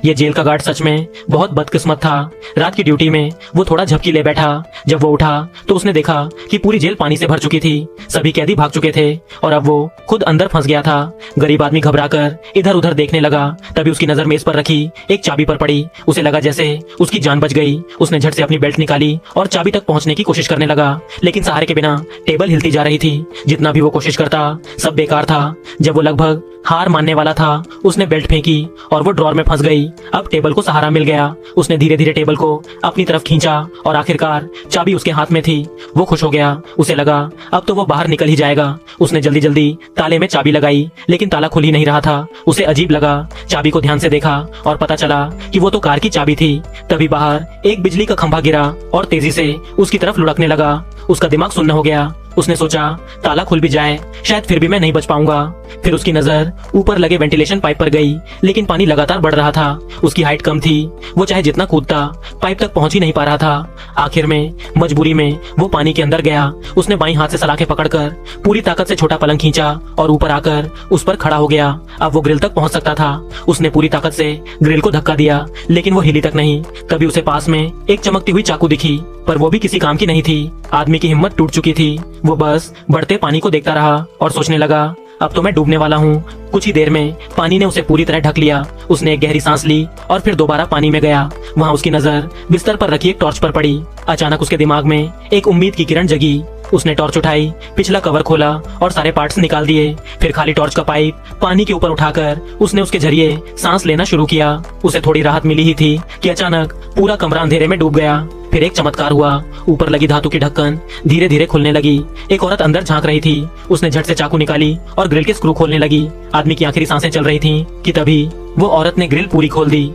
ये जेल का गार्ड सच में बहुत बदकिस्मत था। रात की ड्यूटी में वो थोड़ा झपकी ले बैठा। जब वो उठा तो उसने देखा कि पूरी जेल पानी से भर चुकी थी। सभी कैदी भाग चुके थे और अब वो खुद अंदर फंस गया था। गरीब आदमी घबराकर इधर उधर देखने लगा। तभी उसकी नजर मेज पर रखी एक चाबी पर पड़ी। उसे लगा जैसे उसकी जान बच गई। उसने झट से अपनी बेल्ट निकाली और चाबी तक पहुंचने की कोशिश करने लगा, लेकिन सहारे के बिना टेबल हिलती जा रही थी। जितना भी वो कोशिश करता सब बेकार था। जब वो लगभग हार मानने वाला था, उसने बेल्ट फेंकी और वो ड्रॉर में फंस गई। अब टेबल को सहारा मिल गया। उसने धीरे धीरे टेबल को अपनी तरफ खींचा और आखिरकार चाबी उसके हाथ में थी। वो खुश हो गया। उसे लगा अब तो वो बाहर निकल ही जाएगा। उसने जल्दी जल्दी ताले में चाबी लगाई, लेकिन ताला खुल ही नहीं रहा था। उसे अजीब लगा। चाबी को ध्यान से देखा और पता चला कि वो तो कार की चाबी थी। तभी बाहर एक बिजली का खंभा गिरा और तेजी से उसकी तरफ लुढ़कने लगा। उसका दिमाग सुन्न हो गया। उसने सोचा ताला खुल भी जाए, शायद फिर भी मैं नहीं बच पाऊंगा। फिर उसकी नजर ऊपर लगे वेंटिलेशन पाइप पर गई, लेकिन पानी लगातार बढ़ रहा था। उसकी हाइट कम थी। वो चाहे जितना कूदता पाइप तक पहुंच ही नहीं पा रहा था। आखिर में मजबूरी में वो पानी के अंदर गया। उसने बाईं हाथ से सलाखें पकड़कर पूरी ताकत से छोटा पलंग खींचा और ऊपर आकर उस पर खड़ा हो गया। अब वो ग्रिल तक पहुंच सकता था। उसने पूरी ताकत से ग्रिल को धक्का दिया, लेकिन वो हिली तक नहीं। तभी उसे पास में एक चमकती हुई चाकू दिखी, पर वो भी किसी काम की नहीं थी। आदमी की हिम्मत टूट चुकी थी। वो बस बढ़ते पानी को देखता रहा और सोचने लगा अब तो मैं डूबने वाला हूँ। कुछ ही देर में पानी ने उसे पूरी तरह ढक लिया। उसने एक गहरी सांस ली और फिर दोबारा पानी में गया। वहाँ उसकी नजर बिस्तर पर रखी एक टॉर्च पर पड़ी। अचानक उसके दिमाग में एक उम्मीद की किरण जगी। उसने टॉर्च उठाई, पिछला कवर खोला और सारे पार्ट्स निकाल दिए। फिर खाली टॉर्च का पाइप पानी के ऊपर उठाकर उसने उसके जरिए सांस लेना शुरू किया। उसे थोड़ी राहत मिली ही थी कि अचानक पूरा कमरा अंधेरे में डूब गया। फिर एक चमत्कार हुआ। ऊपर लगी धातु की ढक्कन धीरे धीरे खुलने लगी। एक औरत अंदर झांक रही थी। उसने झट से चाकू निकाली और ग्रिल के स्क्रू खोलने लगी। आदमी की आखिरी सांसें चल रही थीं कि तभी वो औरत ने ग्रिल पूरी खोल दी।